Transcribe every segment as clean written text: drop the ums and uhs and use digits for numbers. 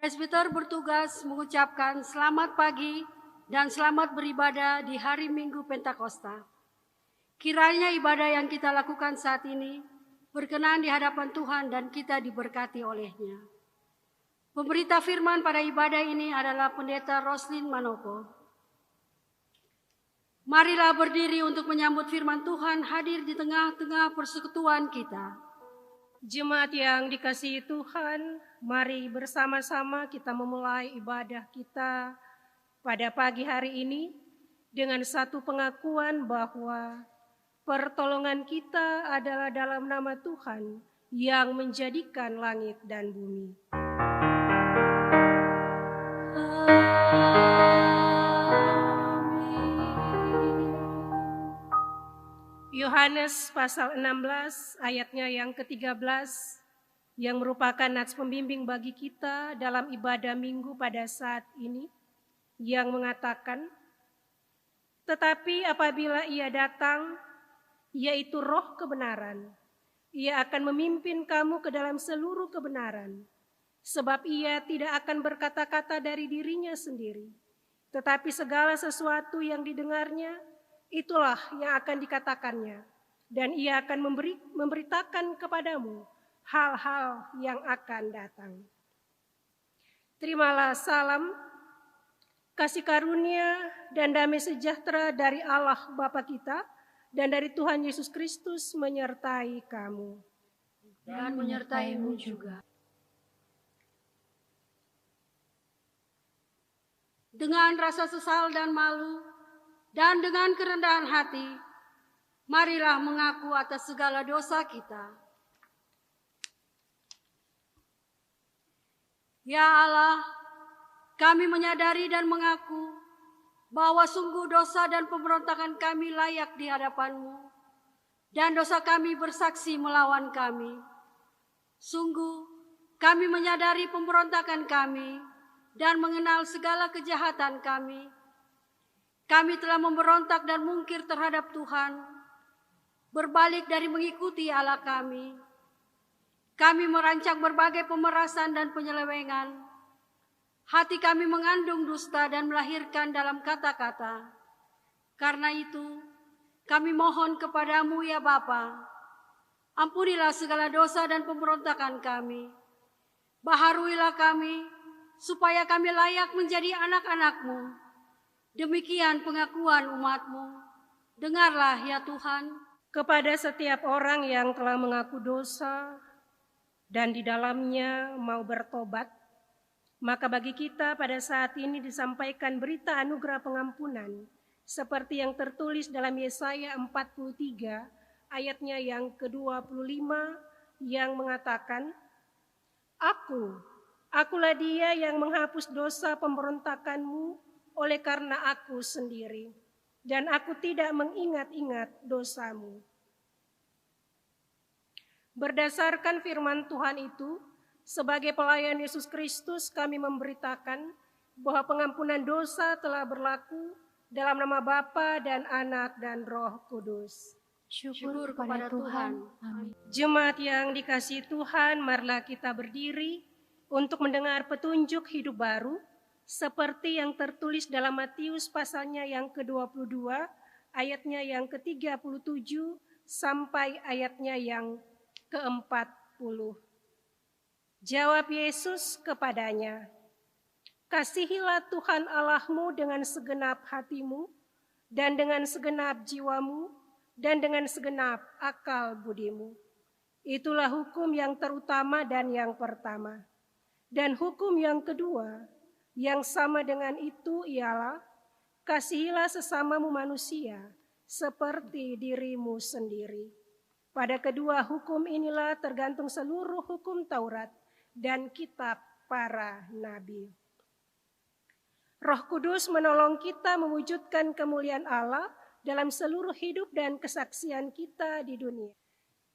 Presbiter bertugas mengucapkan selamat pagi dan selamat beribadah di hari Minggu Pentakosta. Kiranya ibadah yang kita lakukan saat ini berkenan di hadapan Tuhan dan kita diberkati olehnya. Pemberita firman pada ibadah ini adalah Pendeta Roslin Manopo. Marilah berdiri untuk menyambut firman Tuhan hadir di tengah-tengah persekutuan kita. Jemaat yang dikasihi Tuhan, mari bersama-sama kita memulai ibadah kita pada pagi hari ini dengan satu pengakuan bahwa pertolongan kita adalah dalam nama Tuhan yang menjadikan langit dan bumi. Yohanes pasal 16 ayatnya yang ke-13 yang merupakan nats pembimbing bagi kita dalam ibadah minggu pada saat ini yang mengatakan, tetapi apabila ia datang, yaitu roh kebenaran, ia akan memimpin kamu ke dalam seluruh kebenaran, sebab ia tidak akan berkata-kata dari dirinya sendiri, tetapi segala sesuatu yang didengarnya, itulah yang akan dikatakannya, dan ia akan memberitakan kepadamu hal-hal yang akan datang. Terimalah salam, kasih karunia dan damai sejahtera dari Allah Bapa kita dan dari Tuhan Yesus Kristus menyertai kamu. Dan menyertaimu juga. Dengan rasa sesal dan malu, dan dengan kerendahan hati, marilah mengaku atas segala dosa kita. Ya Allah, kami menyadari dan mengaku bahwa sungguh dosa dan pemberontakan kami layak di hadapan-Mu, dan dosa kami bersaksi melawan kami. Sungguh, kami menyadari pemberontakan kami dan mengenal segala kejahatan kami. Kami telah memberontak dan mungkir terhadap Tuhan, berbalik dari mengikuti Allah kami. Kami merancang berbagai pemerasan dan penyelewengan. Hati kami mengandung dusta dan melahirkan dalam kata-kata. Karena itu, kami mohon kepadamu ya Bapa, ampunilah segala dosa dan pemberontakan kami. Baharuilah kami, supaya kami layak menjadi anak-anak-Mu. Demikian pengakuan umat-Mu. Dengarlah ya Tuhan. Kepada setiap orang yang telah mengaku dosa dan di dalamnya mau bertobat, maka bagi kita pada saat ini disampaikan berita anugerah pengampunan seperti yang tertulis dalam Yesaya 43 ayatnya yang ke-25 yang mengatakan, Akulah dia yang menghapus dosa pemberontakanmu oleh karena aku sendiri, dan aku tidak mengingat-ingat dosamu. Berdasarkan firman Tuhan itu, sebagai pelayan Yesus Kristus kami memberitakan bahwa pengampunan dosa telah berlaku dalam nama Bapa dan Anak dan Roh Kudus. Syukur kepada Tuhan. Amin. Jemaat yang dikasihi Tuhan, marilah kita berdiri untuk mendengar petunjuk hidup baru seperti yang tertulis dalam Matius pasalnya yang ke-22, ayatnya yang ke-37 sampai ayatnya yang ke-40. Jawab Yesus kepadanya, kasihilah Tuhan Allahmu dengan segenap hatimu, dan dengan segenap jiwamu, dan dengan segenap akal budimu. Itulah hukum yang terutama dan yang pertama. Dan hukum yang kedua, yang sama dengan itu ialah, kasihilah sesamamu manusia seperti dirimu sendiri. Pada kedua hukum inilah tergantung seluruh hukum Taurat dan kitab para nabi. Roh Kudus menolong kita mewujudkan kemuliaan Allah dalam seluruh hidup dan kesaksian kita di dunia.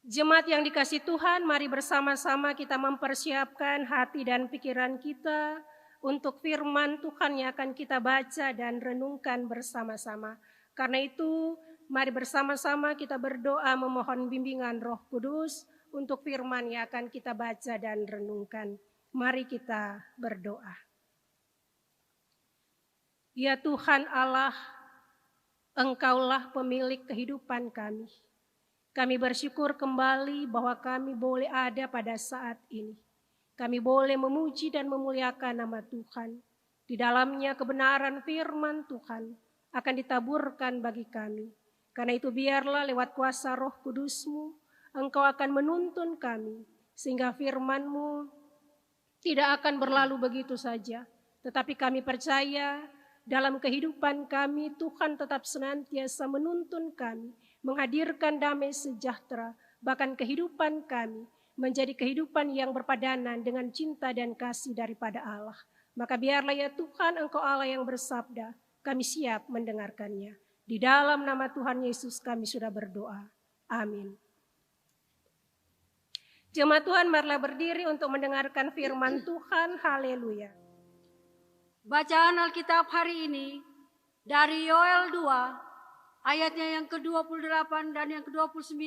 Jemaat yang dikasihi Tuhan, mari bersama-sama kita mempersiapkan hati dan pikiran kita untuk firman Tuhan yang akan kita baca dan renungkan bersama-sama. Karena itu, mari bersama-sama kita berdoa memohon bimbingan Roh Kudus untuk firman yang akan kita baca dan renungkan. Mari kita berdoa. Ya Tuhan Allah, Engkaulah pemilik kehidupan kami. Kami bersyukur kembali bahwa kami boleh ada pada saat ini. Kami boleh memuji dan memuliakan nama Tuhan. Di dalamnya kebenaran firman Tuhan akan ditaburkan bagi kami. Karena itu biarlah lewat kuasa Roh Kudus-Mu, Engkau akan menuntun kami. Sehingga firman-Mu tidak akan berlalu begitu saja. Tetapi kami percaya dalam kehidupan kami Tuhan tetap senantiasa menuntun kami. Menghadirkan damai sejahtera, bahkan kehidupan kami menjadi kehidupan yang berpadanan dengan cinta dan kasih daripada Allah. Maka biarlah ya Tuhan Engkau Allah yang bersabda, kami siap mendengarkannya. Di dalam nama Tuhan Yesus kami sudah berdoa. Amin. Jemaat Tuhan, marilah berdiri untuk mendengarkan firman Tuhan. Haleluya. Bacaan Alkitab hari ini dari Yoel 2, ayatnya yang ke-28 dan yang ke-29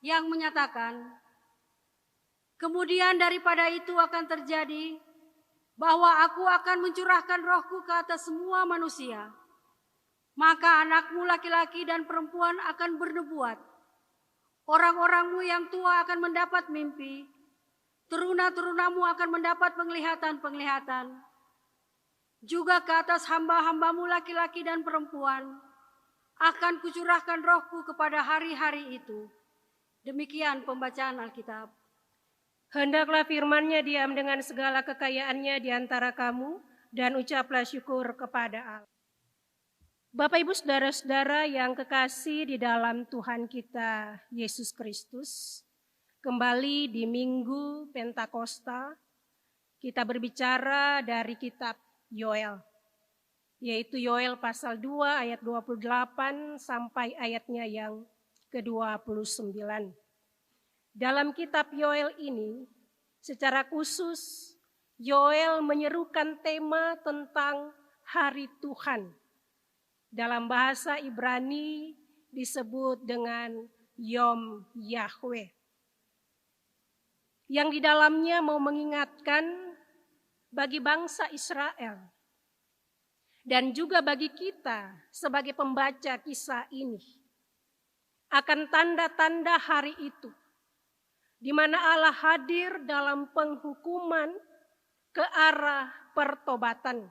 yang menyatakan, kemudian daripada itu akan terjadi bahwa aku akan mencurahkan rohku ke atas semua manusia. Maka anakmu laki-laki dan perempuan akan bernubuat. Orang-orangmu yang tua akan mendapat mimpi. Teruna-terunamu akan mendapat penglihatan-penglihatan. Juga ke atas hamba-hambamu laki-laki dan perempuan akan kucurahkan rohku kepada hari-hari itu. Demikian pembacaan Alkitab. Hendaklah firman-Nya diam dengan segala kekayaannya di antara kamu, dan ucaplah syukur kepada Allah. Bapak Ibu saudara-saudara yang kekasih di dalam Tuhan kita Yesus Kristus, kembali di Minggu Pentakosta, kita berbicara dari kitab Yoel, yaitu Yoel pasal 2 ayat 28 sampai ayatnya yang ke-29. Dalam kitab Yoel ini, secara khusus Yoel menyerukan tema tentang hari Tuhan. Dalam bahasa Ibrani disebut dengan Yom Yahweh. Yang di dalamnya mau mengingatkan bagi bangsa Israel dan juga bagi kita sebagai pembaca kisah ini akan tanda-tanda hari itu, di mana Allah hadir dalam penghukuman ke arah pertobatan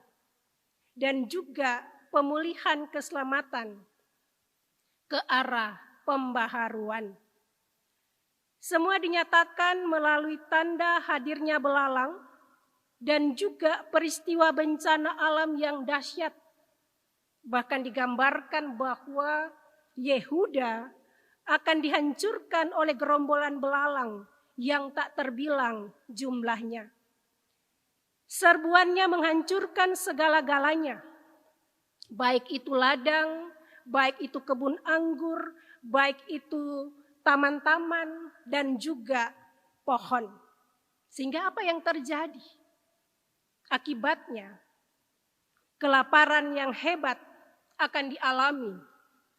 dan juga pemulihan keselamatan ke arah pembaharuan. Semua dinyatakan melalui tanda hadirnya belalang dan juga peristiwa bencana alam yang dahsyat. Bahkan digambarkan bahwa Yehuda akan dihancurkan oleh gerombolan belalang yang tak terbilang jumlahnya. Serbuannya menghancurkan segala-galanya, baik itu ladang, baik itu kebun anggur, baik itu taman-taman dan juga pohon. Sehingga apa yang terjadi? Akibatnya, kelaparan yang hebat akan dialami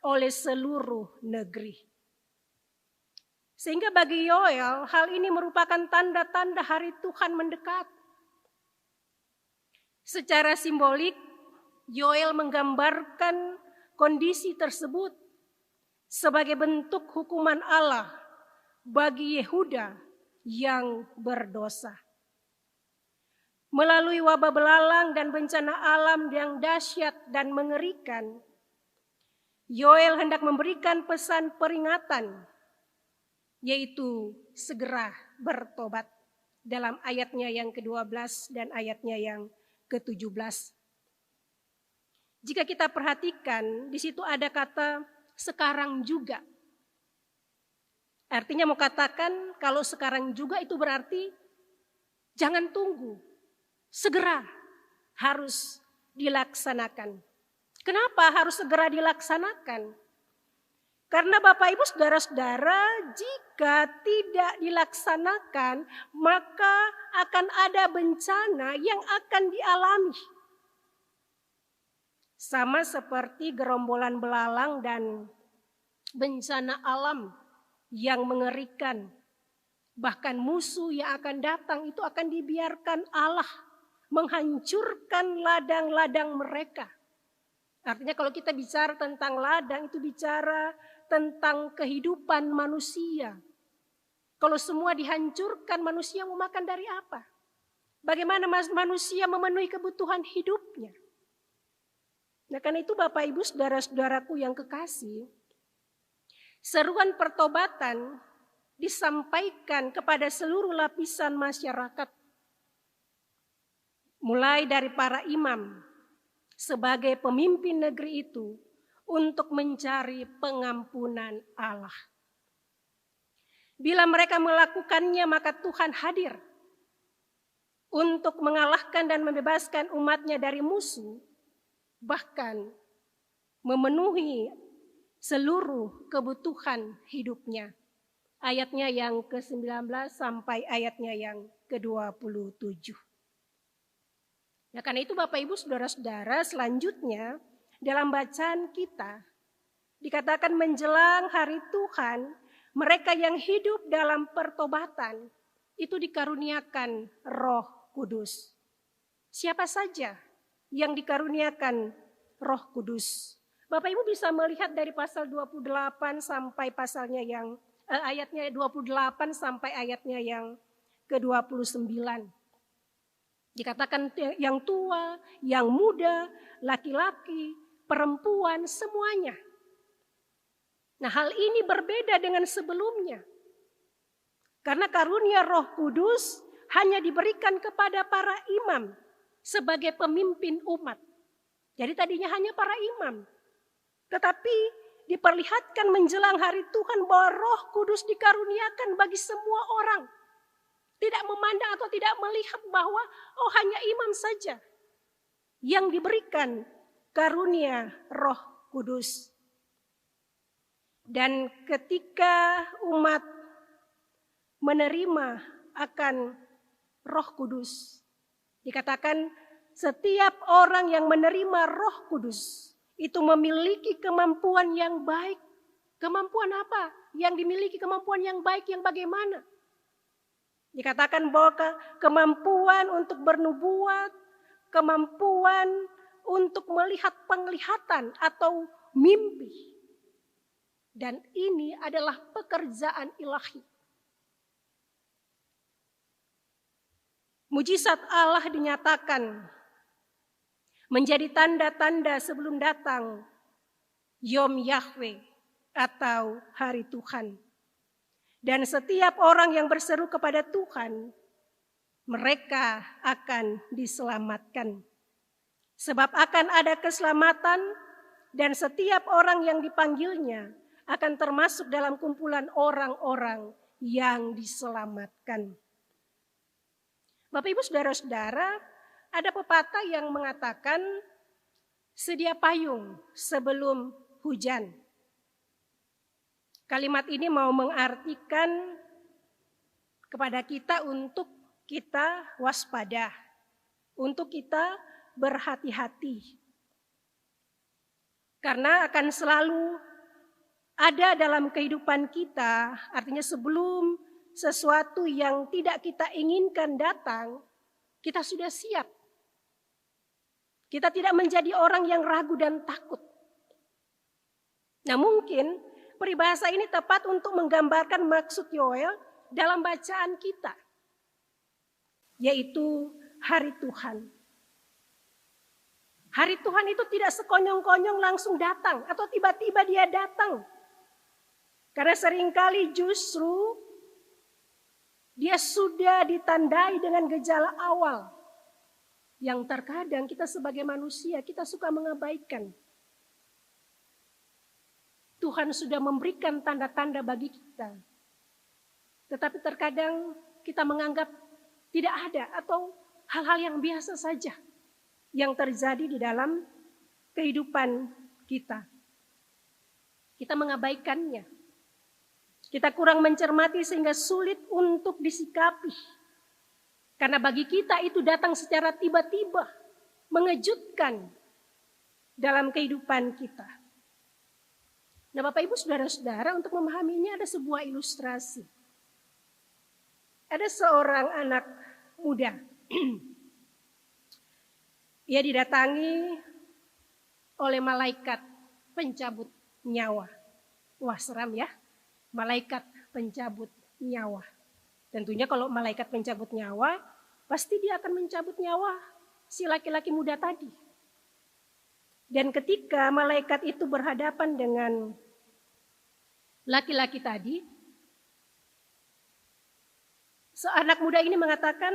oleh seluruh negeri. Sehingga bagi Yoel, hal ini merupakan tanda-tanda hari Tuhan mendekat. Secara simbolik, Yoel menggambarkan kondisi tersebut sebagai bentuk hukuman Allah bagi Yehuda yang berdosa. Melalui wabah belalang dan bencana alam yang dahsyat dan mengerikan, Yoel hendak memberikan pesan peringatan, yaitu segera bertobat dalam ayatnya yang ke-12 dan ayatnya yang ke-17. Jika kita perhatikan, di situ ada kata sekarang juga. Artinya mau katakan kalau sekarang juga itu berarti jangan tunggu, segera harus dilaksanakan. Kenapa harus segera dilaksanakan? Karena Bapak Ibu saudara-saudara, jika tidak dilaksanakan, maka akan ada bencana yang akan dialami. Sama seperti gerombolan belalang dan bencana alam yang mengerikan Bahkan musuh yang akan datang itu akan dibiarkan Allah menghancurkan ladang-ladang mereka. Artinya kalau kita bicara tentang ladang itu bicara tentang kehidupan manusia. Kalau semua dihancurkan, manusia mau makan dari apa? Bagaimana manusia memenuhi kebutuhan hidupnya? Nah, karena itu Bapak Ibu saudara-saudaraku yang kekasih, seruan pertobatan disampaikan kepada seluruh lapisan masyarakat. Mulai dari para imam sebagai pemimpin negeri itu untuk mencari pengampunan Allah. Bila mereka melakukannya, maka Tuhan hadir untuk mengalahkan dan membebaskan umatnya dari musuh, bahkan memenuhi seluruh kebutuhan hidupnya. Ayatnya yang ke-19 sampai ayatnya yang ke-27. Nah, karena itu Bapak Ibu saudara-saudara, selanjutnya dalam bacaan kita dikatakan menjelang hari Tuhan, mereka yang hidup dalam pertobatan itu dikaruniakan Roh Kudus. Siapa saja yang dikaruniakan Roh Kudus? Bapak Ibu bisa melihat dari pasal 28 sampai pasalnya yang ayatnya 28 sampai ayatnya yang ke-29. Dikatakan yang tua, yang muda, laki-laki, perempuan, semuanya. Nah, hal ini berbeda dengan sebelumnya. Karena karunia Roh Kudus hanya diberikan kepada para imam sebagai pemimpin umat. Jadi tadinya hanya para imam. Tetapi diperlihatkan menjelang hari Tuhan bahwa Roh Kudus dikaruniakan bagi semua orang. Tidak memandang atau tidak melihat bahwa hanya imam saja yang diberikan karunia Roh Kudus. Dan ketika umat menerima akan Roh Kudus, dikatakan setiap orang yang menerima Roh Kudus itu memiliki kemampuan yang baik. Kemampuan apa? Yang dimiliki kemampuan yang baik yang bagaimana? Dikatakan bahwa kemampuan untuk bernubuat, kemampuan untuk melihat penglihatan atau mimpi. Dan ini adalah pekerjaan ilahi. Mujizat Allah dinyatakan menjadi tanda-tanda sebelum datang Yom Yahweh atau hari Tuhan. Dan setiap orang yang berseru kepada Tuhan, mereka akan diselamatkan. Sebab akan ada keselamatan dan setiap orang yang dipanggilnya akan termasuk dalam kumpulan orang-orang yang diselamatkan. Bapak Ibu saudara-saudara, ada pepatah yang mengatakan sedia payung sebelum hujan. Kalimat ini mau mengartikan kepada kita untuk kita waspada, untuk kita berhati-hati. Karena akan selalu ada dalam kehidupan kita, artinya sebelum sesuatu yang tidak kita inginkan datang, kita sudah siap. Kita tidak menjadi orang yang ragu dan takut. Nah, mungkin peribahasa ini tepat untuk menggambarkan maksud Yoel dalam bacaan kita, yaitu hari Tuhan. Hari Tuhan itu tidak sekonyong-konyong langsung datang atau tiba-tiba dia datang. Karena seringkali justru dia sudah ditandai dengan gejala awal yang terkadang kita sebagai manusia kita suka mengabaikan. Tuhan sudah memberikan tanda-tanda bagi kita. Tetapi terkadang kita menganggap tidak ada atau hal-hal yang biasa saja yang terjadi di dalam kehidupan kita. Kita mengabaikannya. Kita kurang mencermati sehingga sulit untuk disikapi. Karena bagi kita itu datang secara tiba-tiba, mengejutkan dalam kehidupan kita. Nah, Bapak Ibu saudara-saudara, untuk memahaminya ada sebuah ilustrasi. Ada seorang anak muda. Ia didatangi oleh malaikat pencabut nyawa. Wah, seram ya. Malaikat pencabut nyawa. Tentunya kalau malaikat pencabut nyawa, pasti dia akan mencabut nyawa si laki-laki muda tadi. Dan ketika malaikat itu berhadapan dengan laki-laki tadi, seanak muda ini mengatakan,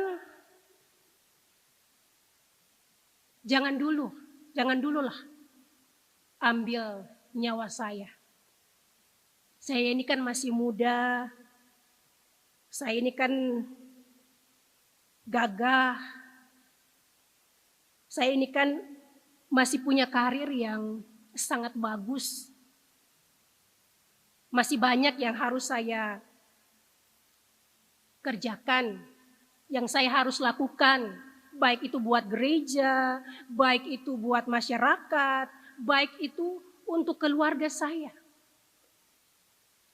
jangan dululah ambil nyawa saya. Saya ini kan masih muda, saya ini kan gagah, saya ini kan masih punya karir yang sangat bagus. Masih banyak yang harus saya kerjakan, yang saya harus lakukan. Baik itu buat gereja, baik itu buat masyarakat, baik itu untuk keluarga saya.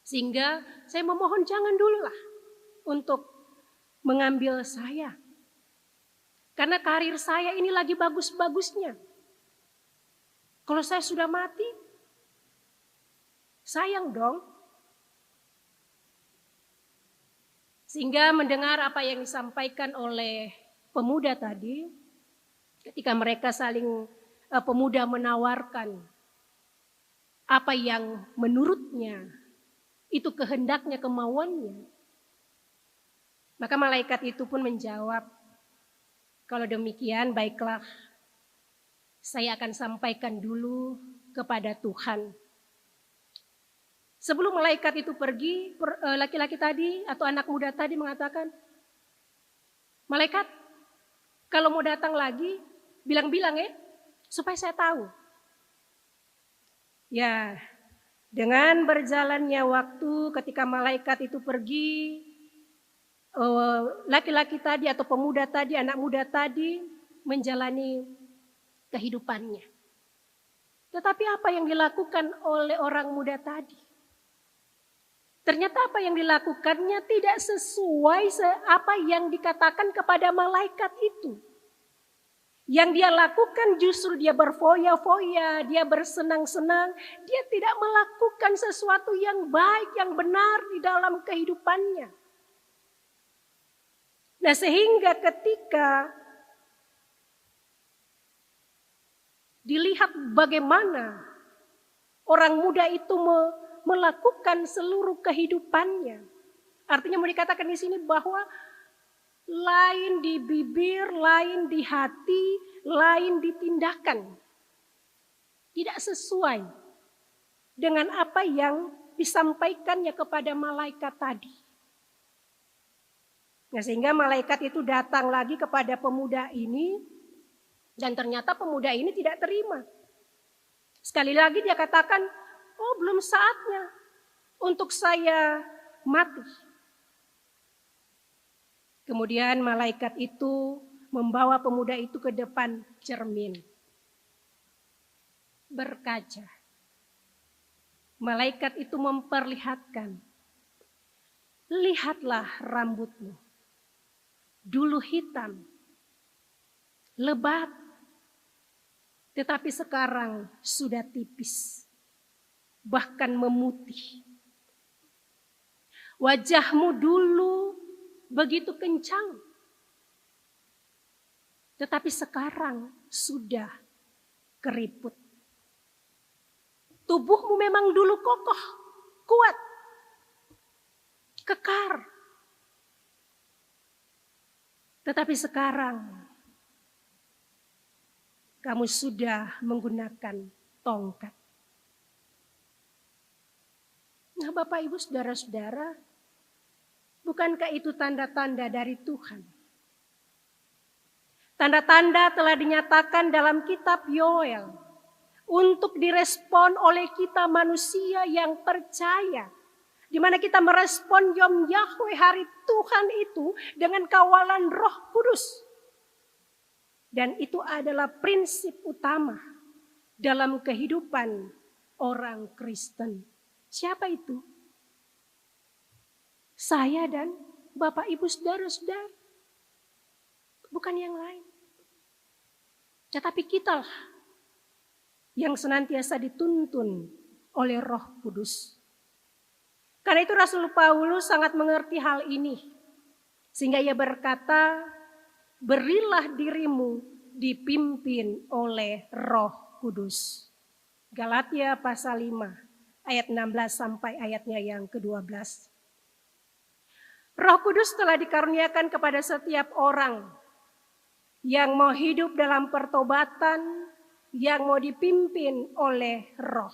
Sehingga saya memohon jangan dululah untuk mengambil saya. Karena karir saya ini lagi bagus-bagusnya. Kalau saya sudah mati, sayang dong. Sehingga mendengar apa yang disampaikan oleh pemuda tadi, ketika mereka saling pemuda menawarkan apa yang menurutnya itu kehendaknya, kemauannya. Maka malaikat itu pun menjawab, kalau demikian baiklah, saya akan sampaikan dulu kepada Tuhan. Sebelum malaikat itu pergi, laki-laki tadi atau anak muda tadi mengatakan, malaikat, kalau mau datang lagi, bilang-bilang ya, supaya saya tahu. Ya, dengan berjalannya waktu ketika malaikat itu pergi, laki-laki tadi atau pemuda tadi, anak muda tadi menjalani kehidupannya. Tetapi apa yang dilakukan oleh orang muda tadi? Ternyata apa yang dilakukannya tidak sesuai apa yang dikatakan kepada malaikat itu. Yang dia lakukan justru dia berfoya-foya, dia bersenang-senang. Dia tidak melakukan sesuatu yang baik, yang benar di dalam kehidupannya. Nah, sehingga ketika dilihat bagaimana orang muda itu melakukan seluruh kehidupannya. Artinya mau dikatakan di sini bahwa lain di bibir, lain di hati, lain di tindakan. Tidak sesuai dengan apa yang disampaikannya kepada malaikat tadi. Nah, sehingga malaikat itu datang lagi kepada pemuda ini dan ternyata pemuda ini tidak terima. Sekali lagi dia katakan, oh belum saatnya untuk saya mati. Kemudian malaikat itu membawa pemuda itu ke depan cermin. Berkaca. Malaikat itu memperlihatkan, lihatlah rambutmu. Dulu hitam, lebat, tetapi sekarang sudah tipis, bahkan memutih. Wajahmu dulu begitu kencang, tetapi sekarang sudah keriput. Tubuhmu memang dulu kokoh, kuat, kekar. Tetapi sekarang kamu sudah menggunakan tongkat. Nah, Bapak Ibu saudara-saudara, bukankah itu tanda-tanda dari Tuhan? Tanda-tanda telah dinyatakan dalam kitab Yoel untuk direspon oleh kita manusia yang percaya. Di mana kita merespon Yom Yahweh hari Tuhan itu dengan kawalan Roh Kudus. Dan itu adalah prinsip utama dalam kehidupan orang Kristen. Siapa itu? Saya dan Bapak, Ibu, saudara-saudara. Bukan yang lain. Tetapi kitalah yang senantiasa dituntun oleh Roh Kudus. Karena itu Rasul Paulus sangat mengerti hal ini. Sehingga ia berkata, berilah dirimu dipimpin oleh Roh Kudus. Galatia pasal 5 ayat 16 sampai ayatnya yang ke-12. Roh Kudus telah dikaruniakan kepada setiap orang yang mau hidup dalam pertobatan, yang mau dipimpin oleh Roh.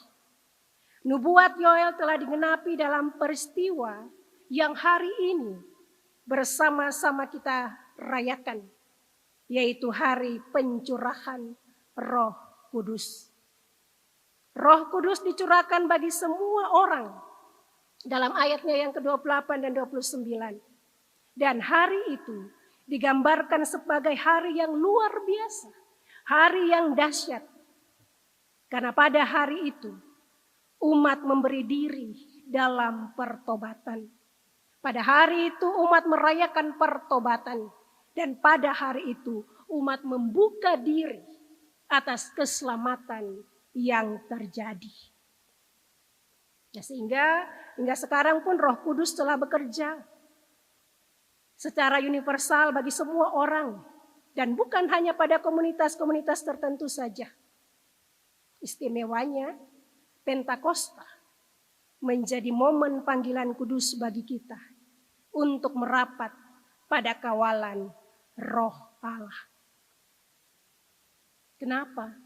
Nubuat Yoel telah digenapi dalam peristiwa yang hari ini bersama-sama kita rayakan, yaitu hari pencurahan Roh Kudus. Roh Kudus dicurahkan bagi semua orang dalam ayatnya yang ke-28 dan 29. Dan hari itu digambarkan sebagai hari yang luar biasa, hari yang dahsyat. Karena pada hari itu umat memberi diri dalam pertobatan. Pada hari itu umat merayakan pertobatan. Dan pada hari itu umat membuka diri atas keselamatan yang terjadi. Ya, sehingga hingga sekarang pun Roh Kudus telah bekerja secara universal bagi semua orang. Dan bukan hanya pada komunitas-komunitas tertentu saja. Istimewanya Pentakosta menjadi momen panggilan kudus bagi kita untuk merapat pada kawalan Roh Allah. Kenapa?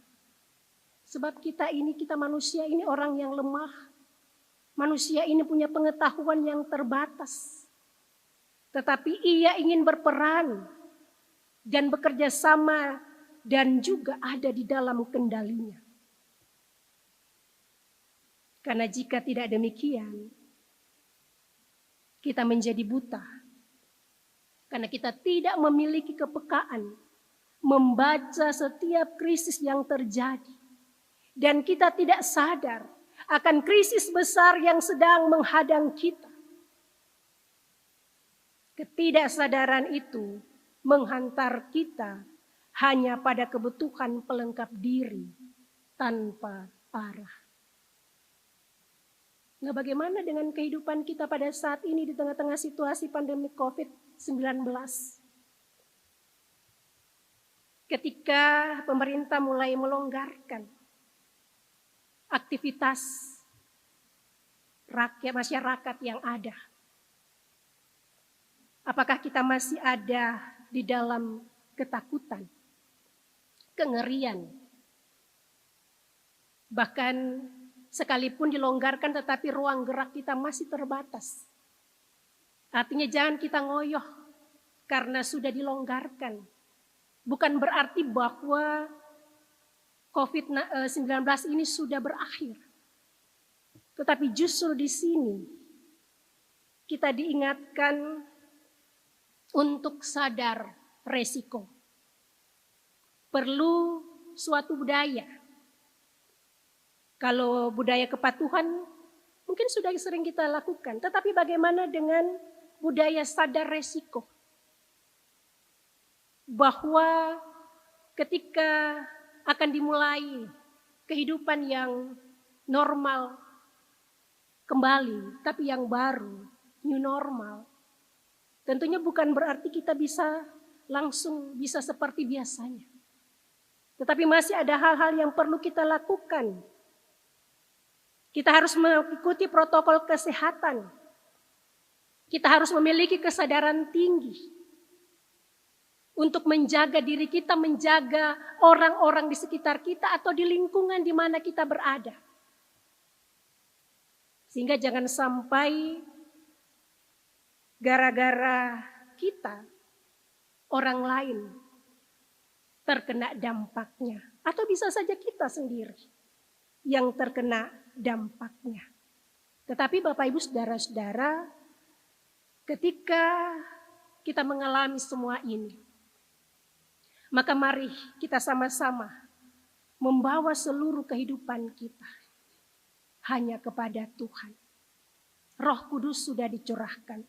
Sebab kita manusia ini orang yang lemah. Manusia ini punya pengetahuan yang terbatas. Tetapi ia ingin berperan dan bekerja sama dan juga ada di dalam kendalinya. Karena jika tidak demikian, kita menjadi buta. Karena kita tidak memiliki kepekaan membaca setiap krisis yang terjadi. Dan kita tidak sadar akan krisis besar yang sedang menghadang kita. Ketidaksadaran itu menghantar kita hanya pada kebutuhan pelengkap diri tanpa arah. Nah, bagaimana dengan kehidupan kita pada saat ini di tengah-tengah situasi pandemi COVID-19? Ketika pemerintah mulai melonggarkan aktivitas masyarakat yang ada. Apakah kita masih ada di dalam ketakutan, kengerian? Bahkan sekalipun dilonggarkan tetapi ruang gerak kita masih terbatas. Artinya jangan kita ngoyoh karena sudah dilonggarkan. Bukan berarti bahwa COVID-19 ini sudah berakhir. Tetapi justru di sini kita diingatkan untuk sadar resiko. Perlu suatu budaya. Kalau budaya kepatuhan mungkin sudah sering kita lakukan. Tetapi bagaimana dengan budaya sadar resiko? Bahwa ketika akan dimulai kehidupan yang normal kembali, tapi yang baru, new normal. Tentunya bukan berarti kita bisa langsung bisa seperti biasanya. Tetapi masih ada hal-hal yang perlu kita lakukan. Kita harus mengikuti protokol kesehatan. Kita harus memiliki kesadaran tinggi untuk menjaga diri kita, menjaga orang-orang di sekitar kita atau di lingkungan di mana kita berada. Sehingga jangan sampai gara-gara kita, orang lain terkena dampaknya. Atau bisa saja kita sendiri yang terkena dampaknya. Tetapi Bapak Ibu Saudara-saudara, ketika kita mengalami semua ini, maka mari kita sama-sama membawa seluruh kehidupan kita hanya kepada Tuhan. Roh Kudus sudah dicurahkan.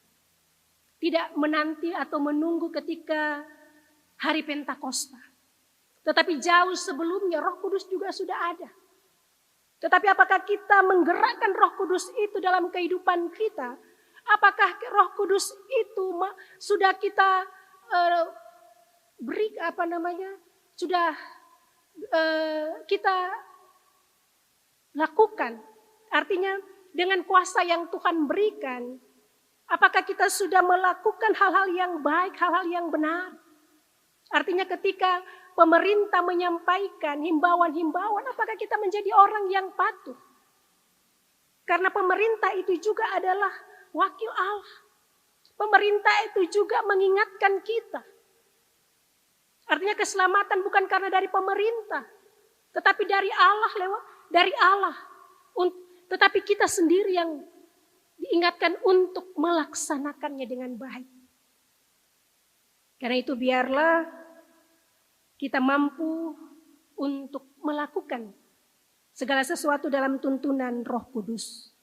tidak menanti atau menunggu ketika hari Pentakosta. Tetapi jauh sebelumnya Roh Kudus juga sudah ada. Tetapi apakah kita menggerakkan Roh Kudus itu dalam kehidupan kita? Apakah Roh Kudus itu sudah kita beri sudah kita lakukan? Artinya dengan kuasa yang Tuhan berikan, apakah kita sudah melakukan hal-hal yang baik, hal-hal yang benar? Artinya ketika pemerintah menyampaikan himbauan-himbauan, apakah kita menjadi orang yang patuh? Karena pemerintah itu juga adalah wakil Allah. Pemerintah itu juga mengingatkan kita. Artinya keselamatan bukan karena dari pemerintah, tetapi dari Allah. Tetapi kita sendiri yang diingatkan untuk melaksanakannya dengan baik. Karena itu biarlah kita mampu untuk melakukan segala sesuatu dalam tuntunan Roh Kudus.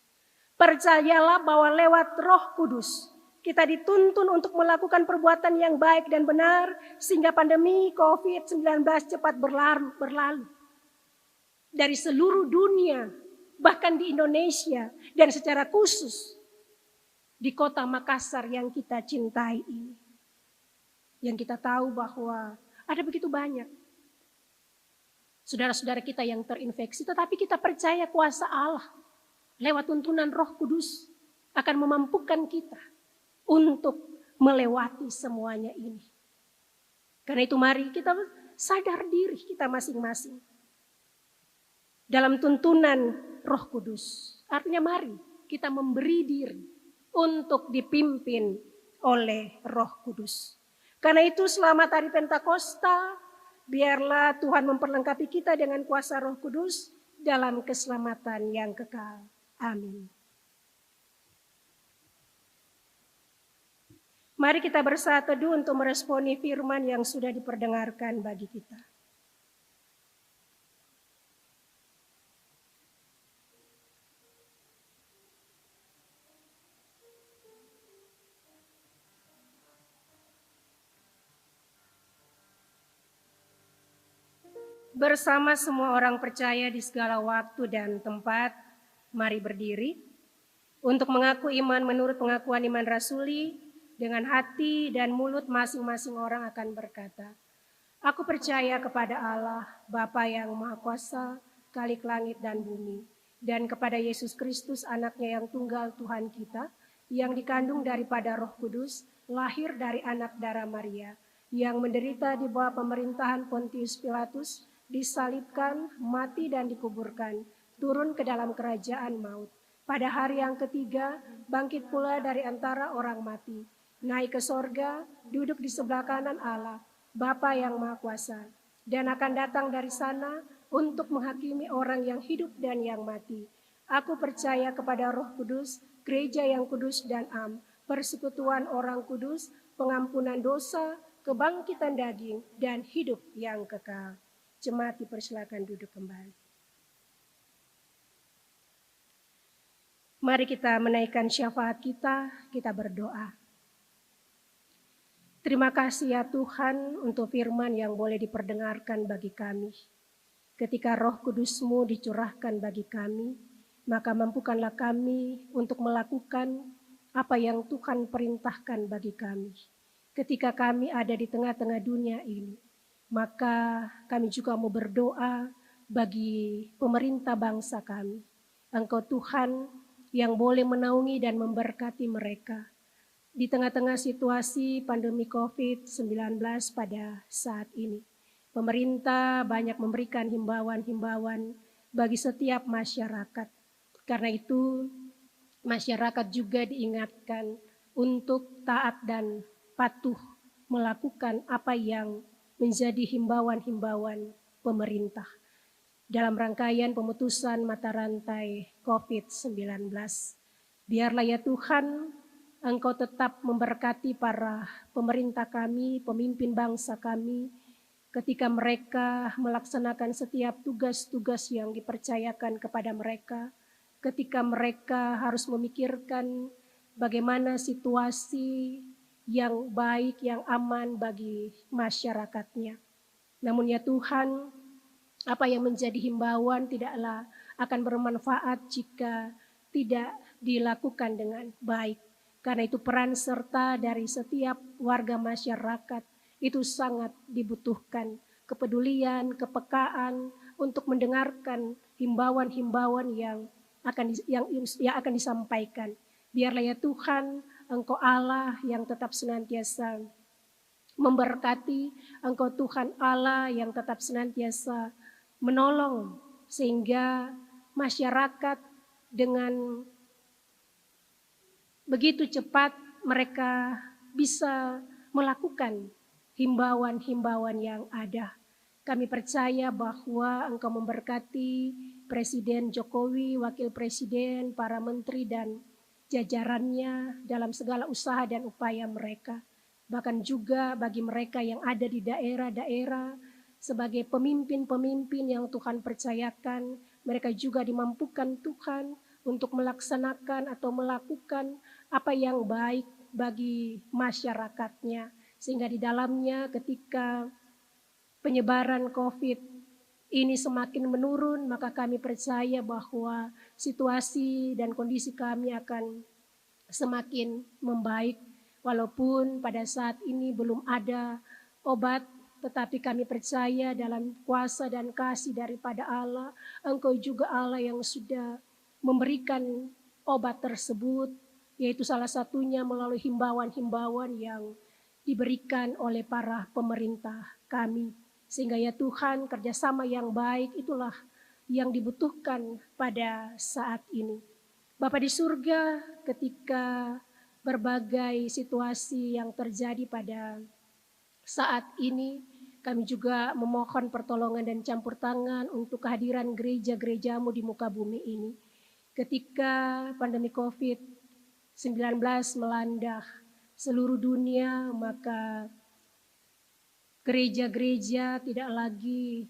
Percayalah bahwa lewat Roh Kudus kita dituntun untuk melakukan perbuatan yang baik dan benar sehingga pandemi COVID-19 cepat berlalu. Dari seluruh dunia, bahkan di Indonesia dan secara khusus di kota Makassar yang kita cintai ini. Yang kita tahu bahwa ada begitu banyak saudara-saudara kita yang terinfeksi, tetapi kita percaya kuasa Allah lewat tuntunan Roh Kudus akan memampukan kita untuk melewati semuanya ini. Karena itu mari kita sadar diri kita masing-masing dalam tuntunan Roh Kudus. Artinya mari kita memberi diri untuk dipimpin oleh Roh Kudus. Karena itu selamat hari Pentakosta, biarlah Tuhan memperlengkapi kita dengan kuasa Roh Kudus dalam keselamatan yang kekal. Amin. Mari kita bersatu teduh untuk meresponi firman yang sudah diperdengarkan bagi kita. Bersama semua orang percaya di segala waktu dan tempat, mari berdiri untuk mengaku iman menurut pengakuan iman rasuli. Dengan hati dan mulut masing-masing orang akan berkata, aku percaya kepada Allah, Bapa yang Maha Kuasa, Khalik langit dan bumi, dan kepada Yesus Kristus anaknya yang tunggal Tuhan kita, yang dikandung daripada Roh Kudus, lahir dari anak darah Maria, yang menderita di bawah pemerintahan Pontius Pilatus, disalibkan, mati dan dikuburkan, turun ke dalam kerajaan maut. Pada hari yang ketiga, bangkit pula dari antara orang mati, naik ke sorga, duduk di sebelah kanan Allah, Bapa yang Maha Kuasa, dan akan datang dari sana untuk menghakimi orang yang hidup dan yang mati. Aku percaya kepada Roh Kudus, gereja yang kudus dan am, persekutuan orang kudus, pengampunan dosa, kebangkitan daging, dan hidup yang kekal. Jemaat dipersilakan duduk kembali. Mari kita menaikkan syafaat kita berdoa. Terima kasih ya Tuhan untuk firman yang boleh diperdengarkan bagi kami. Ketika Roh Kudus-Mu dicurahkan bagi kami, maka mampukanlah kami untuk melakukan apa yang Tuhan perintahkan bagi kami. Ketika kami ada di tengah-tengah dunia ini, maka kami juga mau berdoa bagi pemerintah bangsa kami. Engkau Tuhan yang boleh menaungi dan memberkati mereka di tengah-tengah situasi pandemi COVID-19 pada saat ini. Pemerintah banyak memberikan himbauan-himbauan bagi setiap masyarakat. Karena itu masyarakat juga diingatkan untuk taat dan patuh melakukan apa yang menjadi himbauan-himbauan pemerintah dalam rangkaian pemutusan mata rantai COVID-19. Biarlah ya Tuhan, Engkau tetap memberkati para pemerintah kami, pemimpin bangsa kami, ketika mereka melaksanakan setiap tugas-tugas yang dipercayakan kepada mereka, ketika mereka harus memikirkan bagaimana situasi yang baik, yang aman bagi masyarakatnya. Namun ya Tuhan, apa yang menjadi himbauan tidaklah akan bermanfaat jika tidak dilakukan dengan baik. Karena itu peran serta dari setiap warga masyarakat itu sangat dibutuhkan. Kepedulian, kepekaan untuk mendengarkan himbauan-himbauan yang akan disampaikan. Biarlah ya Tuhan, Engkau Allah yang tetap senantiasa memberkati, Engkau Tuhan Allah yang tetap senantiasa menolong sehingga masyarakat dengan begitu cepat mereka bisa melakukan himbauan-himbauan yang ada. Kami percaya bahwa Engkau memberkati Presiden Jokowi, Wakil Presiden, para menteri dan jajarannya dalam segala usaha dan upaya mereka. Bahkan juga bagi mereka yang ada di daerah-daerah sebagai pemimpin-pemimpin yang Tuhan percayakan, mereka juga dimampukan Tuhan untuk melaksanakan atau melakukan apa yang baik bagi masyarakatnya. Sehingga di dalamnya ketika penyebaran COVID ini semakin menurun, maka kami percaya bahwa situasi dan kondisi kami akan semakin membaik. Walaupun pada saat ini belum ada obat, tetapi kami percaya dalam kuasa dan kasih daripada Allah, Engkau juga Allah yang sudah memberikan obat tersebut, yaitu salah satunya melalui himbauan-himbauan yang diberikan oleh para pemerintah kami. Sehingga ya Tuhan, kerjasama yang baik itulah yang dibutuhkan pada saat ini. Bapa di surga, ketika berbagai situasi yang terjadi pada saat ini, kami juga memohon pertolongan dan campur tangan untuk kehadiran gereja-gerejamu di muka bumi ini. Ketika pandemi COVID-19 melanda seluruh dunia, maka gereja-gereja tidak lagi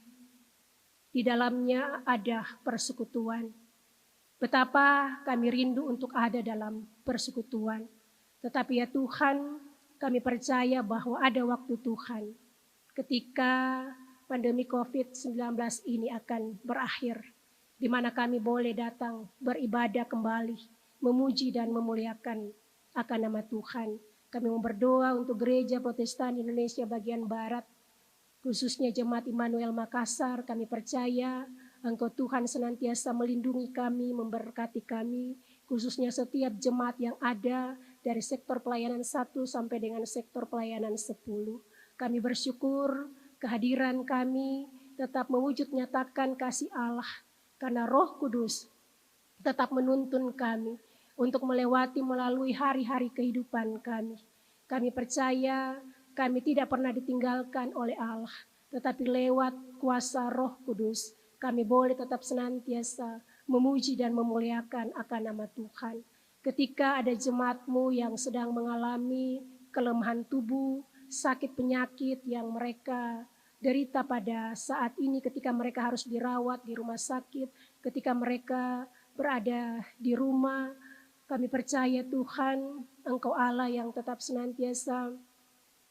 di dalamnya ada persekutuan. Betapa kami rindu untuk ada dalam persekutuan. Tetapi ya Tuhan, kami percaya bahwa ada waktu Tuhan ketika pandemi COVID-19 ini akan berakhir, di mana kami boleh datang beribadah kembali, memuji dan memuliakan akan nama Tuhan. Kami mau berdoa untuk Gereja Protestan Indonesia bagian Barat, khususnya Jemaat Immanuel Makassar. Kami percaya Engkau Tuhan senantiasa melindungi kami, memberkati kami, khususnya setiap jemaat yang ada dari sektor pelayanan 1 sampai dengan sektor pelayanan 10. Kami bersyukur kehadiran kami tetap mewujud nyatakan kasih Allah, karena Roh Kudus tetap menuntun kami untuk melewati melalui hari-hari kehidupan kami. Kami percaya kami tidak pernah ditinggalkan oleh Allah, tetapi lewat kuasa Roh Kudus kami boleh tetap senantiasa memuji dan memuliakan akan nama Tuhan. Ketika ada jemaatmu yang sedang mengalami kelemahan tubuh, sakit penyakit yang mereka derita pada saat ini, ketika mereka harus dirawat di rumah sakit, ketika mereka berada di rumah, kami percaya Tuhan, Engkau Allah yang tetap senantiasa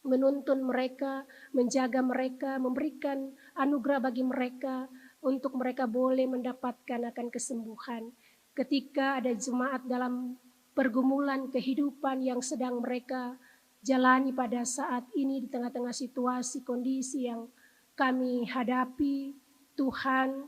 menuntun mereka, menjaga mereka, memberikan anugerah bagi mereka untuk mereka boleh mendapatkan akan kesembuhan. Ketika ada jemaat dalam pergumulan kehidupan yang sedang mereka jalani pada saat ini di tengah-tengah situasi kondisi yang kami hadapi, Tuhan,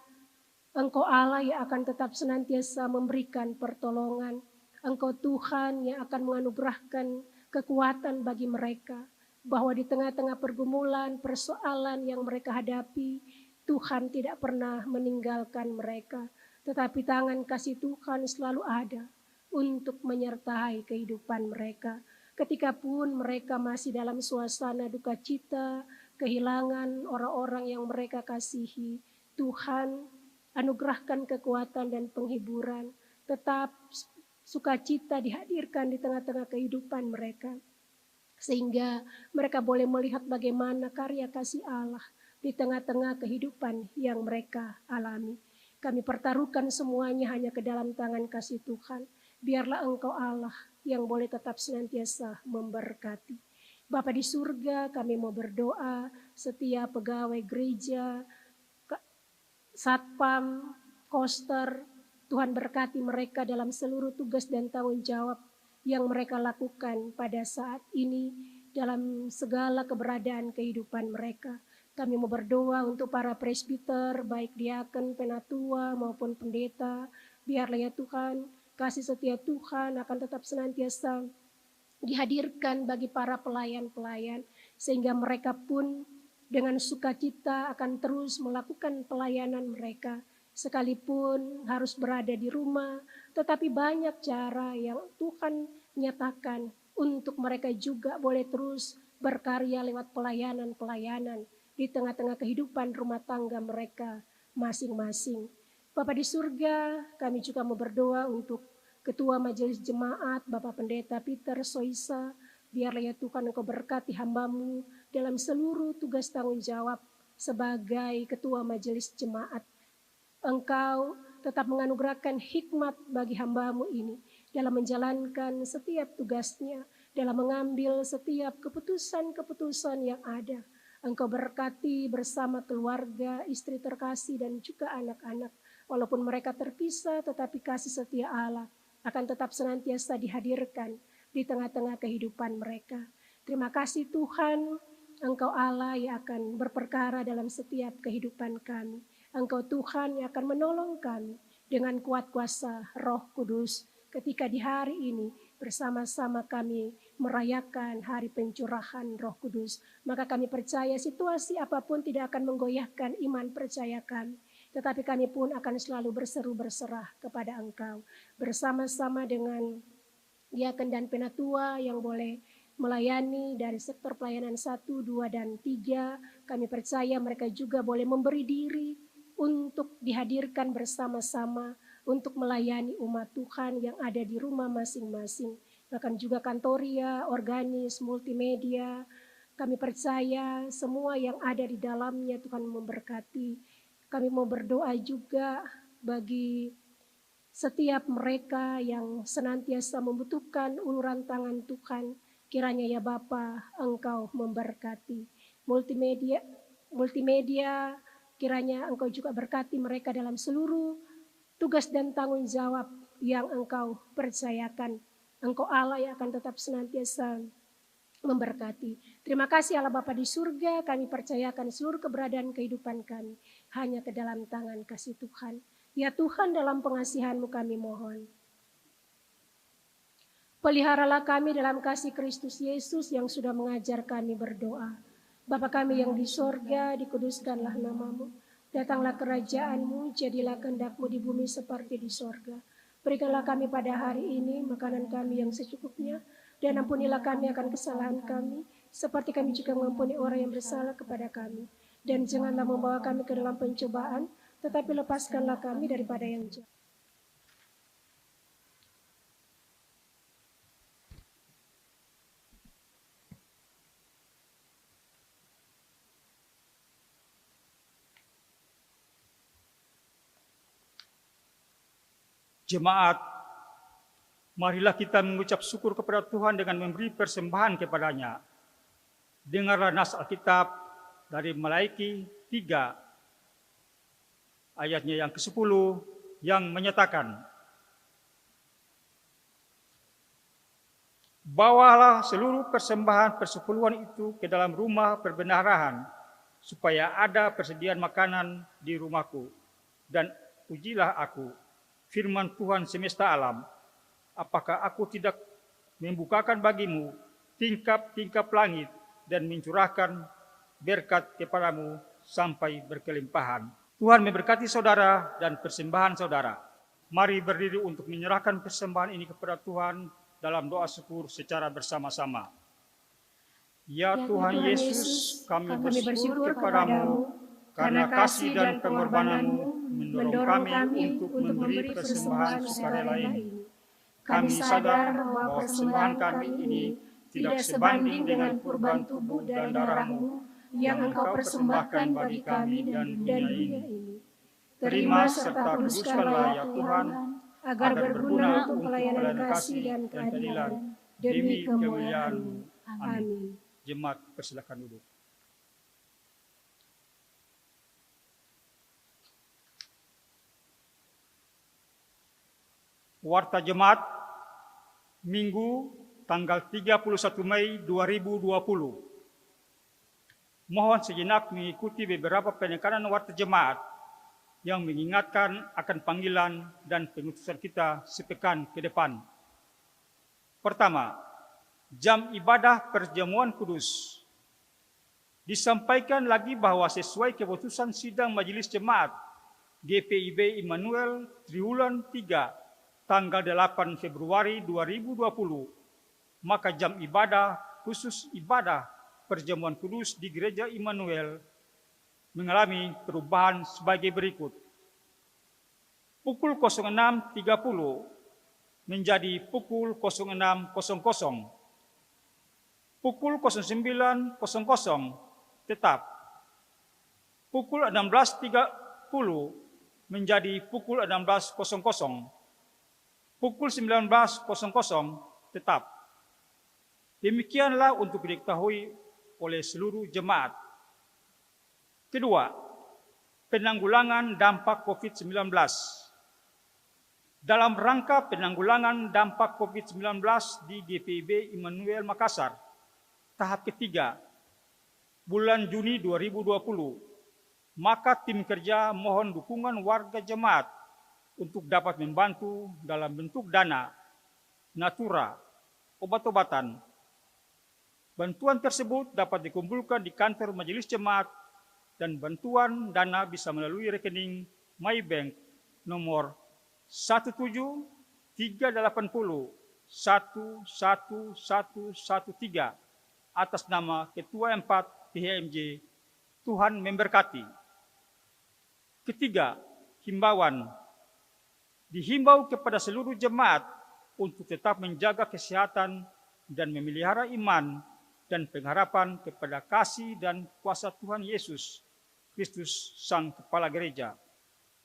Engkau Allah yang akan tetap senantiasa memberikan pertolongan. Engkau Tuhan yang akan menganugerahkan kekuatan bagi mereka, bahwa di tengah-tengah pergumulan, persoalan yang mereka hadapi, Tuhan tidak pernah meninggalkan mereka, tetapi tangan kasih Tuhan selalu ada untuk menyertai kehidupan mereka. Ketika pun mereka masih dalam suasana duka cita, kehilangan orang-orang yang mereka kasihi, Tuhan anugerahkan kekuatan dan penghiburan, tetap sukacita dihadirkan di tengah-tengah kehidupan mereka, sehingga mereka boleh melihat bagaimana karya kasih Allah di tengah-tengah kehidupan yang mereka alami. Kami pertaruhkan semuanya hanya ke dalam tangan kasih Tuhan. Biarlah Engkau Allah yang boleh tetap senantiasa memberkati. Bapa di surga, kami mau berdoa setiap pegawai gereja, satpam, koster, Tuhan berkati mereka dalam seluruh tugas dan tanggung jawab yang mereka lakukan pada saat ini dalam segala keberadaan kehidupan mereka. Kami mau berdoa untuk para presbiter, baik diaken, penatua maupun pendeta. Biarlah ya Tuhan, kasih setia Tuhan akan tetap senantiasa dihadirkan bagi para pelayan-pelayan, sehingga mereka pun dengan sukacita akan terus melakukan pelayanan mereka, sekalipun harus berada di rumah, tetapi banyak cara yang Tuhan nyatakan untuk mereka juga boleh terus berkarya lewat pelayanan-pelayanan di tengah-tengah kehidupan rumah tangga mereka masing-masing. Bapa di surga, kami juga mau berdoa untuk Ketua Majelis Jemaat, Bapak Pendeta Peter Soisa, biarlah ya Tuhan Engkau berkati hamba-Mu dalam seluruh tugas tanggung jawab sebagai Ketua Majelis Jemaat. Engkau tetap menganugerahkan hikmat bagi hamba-Mu ini dalam menjalankan setiap tugasnya, dalam mengambil setiap keputusan-keputusan yang ada. Engkau berkati bersama keluarga, istri terkasih dan juga anak-anak. Walaupun mereka terpisah, tetapi kasih setia Allah akan tetap senantiasa dihadirkan di tengah-tengah kehidupan mereka. Terima kasih Tuhan, Engkau Allah yang akan berperkara dalam setiap kehidupan kami. Engkau Tuhan yang akan menolong kami dengan kuat kuasa Roh Kudus ketika di hari ini bersama-sama kami merayakan hari pencurahan Roh Kudus. Maka kami percaya situasi apapun tidak akan menggoyahkan iman percaya kami. Tetapi kami pun akan selalu berseru berserah kepada Engkau. Bersama-sama dengan diaken dan penatua yang boleh melayani dari sektor pelayanan 1, 2, dan 3. Kami percaya mereka juga boleh memberi diri untuk dihadirkan bersama-sama untuk melayani umat Tuhan yang ada di rumah masing-masing. Bahkan juga kantoria, organis, multimedia. Kami percaya semua yang ada di dalamnya Tuhan memberkati. Kami mau berdoa juga bagi setiap mereka yang senantiasa membutuhkan uluran tangan Tuhan. Kiranya ya Bapa, Engkau memberkati. Multimedia, kiranya Engkau juga berkati mereka dalam seluruh tugas dan tanggung jawab yang Engkau percayakan. Engkau Allah yang akan tetap senantiasa memberkati. Terima kasih Allah Bapa di surga, kami percayakan seluruh keberadaan kehidupan kami hanya ke dalam tangan kasih Tuhan. Ya Tuhan, dalam pengasihan-Mu kami mohon. Peliharalah kami dalam kasih Kristus Yesus yang sudah mengajar kami berdoa. Bapa kami yang di sorga, dikuduskanlah nama-Mu. Datanglah kerajaan-Mu, jadilah kehendak-Mu di bumi seperti di sorga. Berikanlah kami pada hari ini makanan kami yang secukupnya, dan ampunilah kami akan kesalahan kami, seperti kami juga mengampuni orang yang bersalah kepada kami. Dan janganlah membawa kami ke dalam pencobaan, tetapi lepaskanlah kami daripada yang jahat. Jemaat, marilah kita mengucap syukur kepada Tuhan dengan memberi persembahan kepadanya. Dengarlah nas Alkitab dari Melaiki 3, ayatnya yang ke-10, yang menyatakan, bawalah seluruh persembahan persepuluhan itu ke dalam rumah perbendaharaan, supaya ada persediaan makanan di rumahku, dan ujilah aku, firman Tuhan semesta alam, apakah aku tidak membukakan bagimu tingkap-tingkap langit dan mencurahkan berkat kepadamu sampai berkelimpahan. Tuhan memberkati saudara dan persembahan saudara. Mari berdiri untuk menyerahkan persembahan ini kepada Tuhan dalam doa syukur secara bersama-sama. Ya Tuhan Yesus, kami bersyukur kepadamu karena kasih dan pengorbanan-Mu mendorong kami untuk memberi persembahan sukarela ini. Kami sadar bahwa persembahan kami ini tidak sebanding dengan kurban tubuh dan darah-Mu yang Engkau persembahkan bagi kami dan dunia ini. Terima serta kuduskanlah ya Tuhan, agar berguna untuk pelayanan kasih dan keadilan demi kemuliaan-Mu. Amin. Jemaat persilakan duduk. Warta Jemaat Minggu tanggal 31 Mei 2020. Mohon sejenak mengikuti beberapa penekanan warta jemaat yang mengingatkan akan panggilan dan pengutusan kita sepekan ke depan. Pertama, jam ibadah perjamuan kudus. Disampaikan lagi bahwa sesuai keputusan sidang Majelis Jemaat GPIB Immanuel Triwulan 3 tanggal 8 Februari 2020, maka jam ibadah khusus ibadah perjamuan kudus di Gereja Immanuel mengalami perubahan sebagai berikut. Pukul 06.30 menjadi pukul 06.00. Pukul 09.00 tetap. Pukul 16.30 menjadi pukul 16.00. Pukul 19.00 tetap. Demikianlah untuk diketahui oleh seluruh jemaat. Kedua, penanggulangan dampak COVID-19. Dalam rangka penanggulangan dampak COVID-19 di GPIB Immanuel Makassar, tahap ketiga, bulan Juni 2020, maka tim kerja mohon dukungan warga jemaat untuk dapat membantu dalam bentuk dana, natura, obat-obatan. Bantuan tersebut dapat dikumpulkan di kantor Majelis Jemaat dan bantuan dana bisa melalui rekening MyBank nomor 17380111113 atas nama Ketua 4 PHMJ. Tuhan memberkati. Ketiga, himbauan. Dihimbau kepada seluruh jemaat untuk tetap menjaga kesehatan dan memelihara iman dan pengharapan kepada kasih dan kuasa Tuhan Yesus Kristus Sang Kepala Gereja.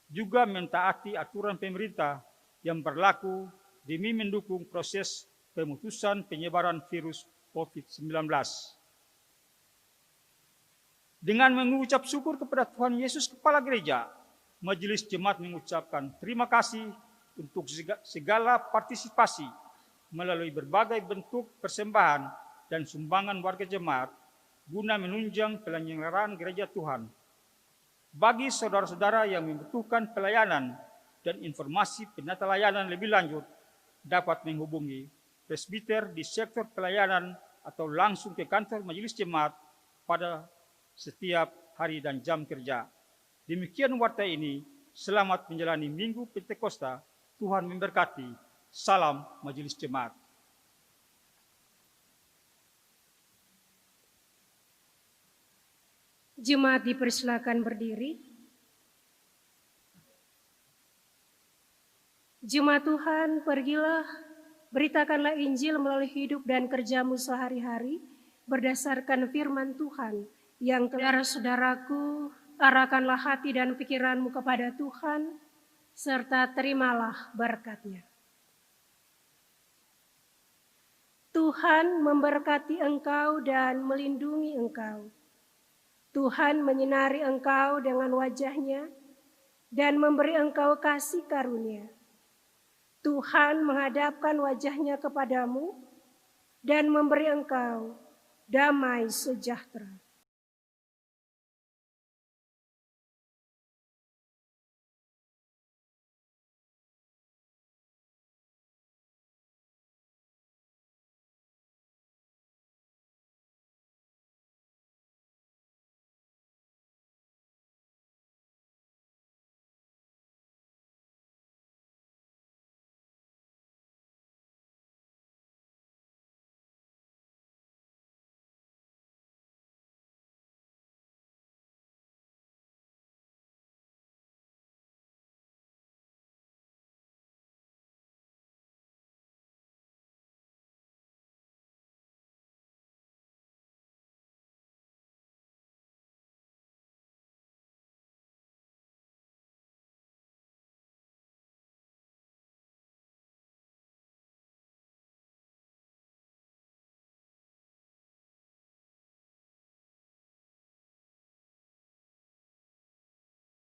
Juga mentaati aturan pemerintah yang berlaku demi mendukung proses pemutusan penyebaran virus COVID-19. Dengan mengucap syukur kepada Tuhan Yesus Kepala Gereja, Majelis Jemaat mengucapkan terima kasih untuk segala partisipasi melalui berbagai bentuk persembahan dan sumbangan warga jemaat guna menunjang penyelenggaraan gereja Tuhan. Bagi saudara-saudara yang membutuhkan pelayanan dan informasi penata layanan lebih lanjut, dapat menghubungi presbiter di sektor pelayanan atau langsung ke kantor Majelis Jemaat pada setiap hari dan jam kerja. Demikian warta ini. Selamat menjalani Minggu Pentakosta. Tuhan memberkati. Salam Majelis Jemaat. Jemaat dipersilakan berdiri. Jemaat Tuhan, pergilah, beritakanlah Injil melalui hidup dan kerjamu sehari-hari berdasarkan firman Tuhan yang saudara-saudaraku, arahkanlah hati dan pikiranmu kepada Tuhan, serta terimalah berkat-Nya. Tuhan memberkati engkau dan melindungi engkau. Tuhan menyinari engkau dengan wajah-Nya dan memberi engkau kasih karunia. Tuhan menghadapkan wajah-Nya kepadamu dan memberi engkau damai sejahtera.